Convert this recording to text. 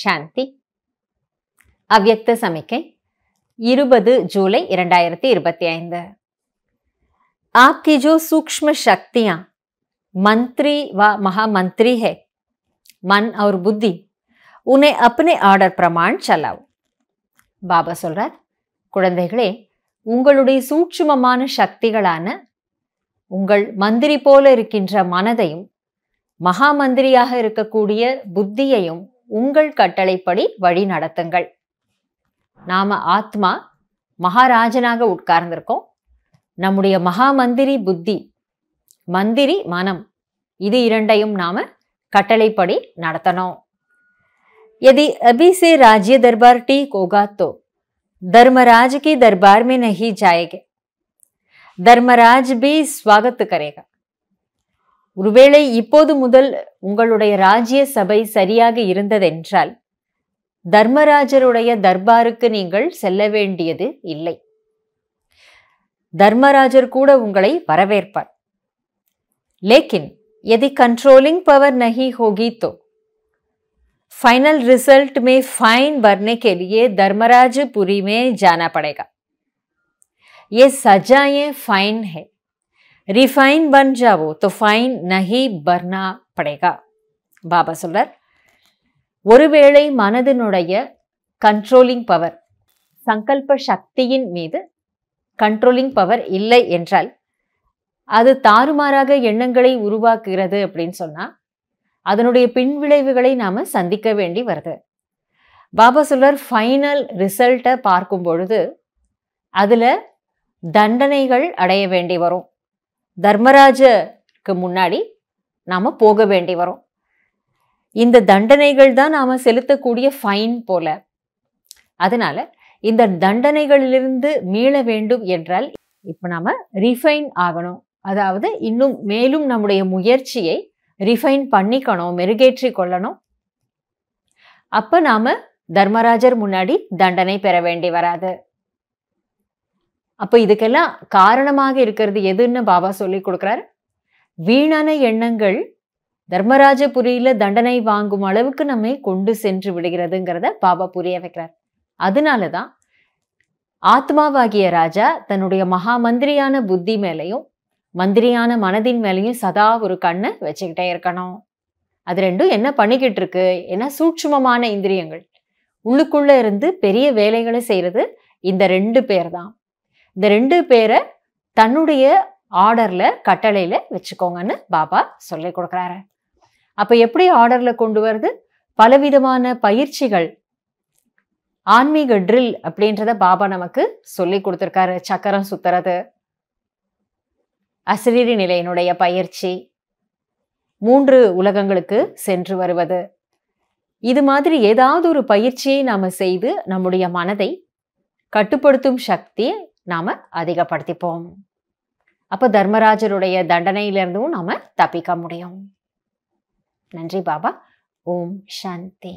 சாந்தி. அவ்யக்த சமிக்கை 20 ஜூலை 2025. आपकी जो सूक्ष्म शक्तियां मंत्री व महामंत्री है, मन और बुद्धि, उन्हें अपने ஆர்டர் பிரமாண் चलाओ. பாபா சொல்றார், குழந்தைகளே, உங்களுடைய சூட்சுமமான சக்திகளான உங்கள் மந்திரி போல இருக்கின்ற மனதையும் மகா மந்திரியாக இருக்கக்கூடிய புத்தியையும் உங்கள் கட்டளைப்படி வழி நடத்துங்கள். நாம ஆத்மா மகாராஜனாக உட்கார்ந்திருக்கோம். நம்முடைய மகா மந்திரி புத்தி, மந்திரி மனம், இது இரண்டையும் நாம கட்டளைப்படி நடத்தணும். यदि अभी से राज्य दरबार ठीक होगा तो धर्मराज के दरबार में नहीं जाएंगे. धर्मराज भी स्वागत करेगा. ஒருவேளை இப்போது முதல் உங்களுடைய ராஜ்ய சபை சரியாக இருந்ததென்றால் தர்மராஜருடைய தர்பாருக்கு நீங்கள் செல்ல வேண்டியது இல்லை. தர்மராஜர் கூட உங்களை வரவேற்பார். लेकिन यदि कंट्रोलिंग पावर नहीं होगी तो फाइनल रिजल्ट में फाइन भरने के लिए धर्मराजपुरी में जाना पड़ेगा. ये सजाएं फाइन है. रिफाइन बन जाओ तो फाइन नहीं भरना पड़ेगा. பாபா சொல்றார், ஒருவேளை மனதினுடைய கண்ட்ரோலிங் பவர், சங்கல்ப சக்தியின் மீது கண்ட்ரோலிங் பவர் இல்லை என்றால் அது தாறுமாறாக எண்ணங்களை உருவாக்குகிறது அப்படின்னு சொன்னா அதனுடைய பின்விளைவுகளை நாம சந்திக்க வேண்டி வருது. பாபா சொல்றார், ஃபைனல் ரிசல்ட்டை பார்க்கும் பொழுது அதுல தண்டனைகள் அடைய வேண்டி வரும். தர்மராஜருக்கு முன்னாடி நாம போக வேண்டி வரும். இந்த தண்டனைகள் தான் நாம செலுத்தக்கூடிய ஃபைன் போல. அதனால இந்த தண்டனைகளிலிருந்து மீள வேண்டும் என்றால் இப்ப நாம ரிஃபைன் ஆகணும். அதாவது இன்னும் மேலும் நம்முடைய முயற்சியை ரிஃபைன் பண்ணிக்கணும், மெருகேற்றி கொள்ளணும். அப்ப நாம தர்மராஜர் முன்னாடி தண்டனை பெற வேண்டி வராது. அப்ப இதுக்கெல்லாம் காரணமாக இருக்கிறது எதுன்னு பாபா சொல்லி கொடுக்கிறார். வீணான எண்ணங்கள் தர்மராஜபுரியில தண்டனை வாங்கும் அளவுக்கு நம்மை கொண்டு சென்று விடுகிறதுங்கிறத பாபா புரிய வைக்கிறார். அதனாலதான் ஆத்மாவாகிய ராஜா தன்னுடைய மகா மந்திரியான புத்தி மேலையும் மந்திரியான மனதின் மேலையும் சதா ஒரு கண்ணை வச்சுக்கிட்டே இருக்கணும். அது ரெண்டும் என்ன பண்ணிக்கிட்டு இருக்கு? ஏன்னா சூட்சுமமான இந்திரியங்கள் உள்ளுக்குள்ள இருந்து பெரிய வேலைகளை செய்யறது இந்த 2 பேர் தான். இந்த 2 பேரை தன்னுடைய ஆர்டர்ல கட்டளையில வச்சுக்கோங்கன்னு பாபா சொல்லி கொடுக்குறாரு. அப்ப எப்படி ஆர்டர்ல கொண்டு வருது? பலவிதமான பயிற்சிகள், ஆன்மீக ட்ரில் அப்படின்றத பாபா நமக்கு சொல்லி கொடுத்துருக்காரு. சக்கரம் சுத்துறது, அசரீரி நிலையினுடைய பயிற்சி, 3 உலகங்களுக்கு சென்று வருவது, இது மாதிரி ஏதாவது ஒரு பயிற்சியை நாம செய்து நம்முடைய மனதை கட்டுப்படுத்தும் சக்தியை நாம அதிகப்படுத்திப்போம். அப்ப தர்மராஜருடைய தண்டனையிலிருந்தும் நாம தப்பிக்க முடியும். நன்றி பாபா. ஓம் சாந்தி.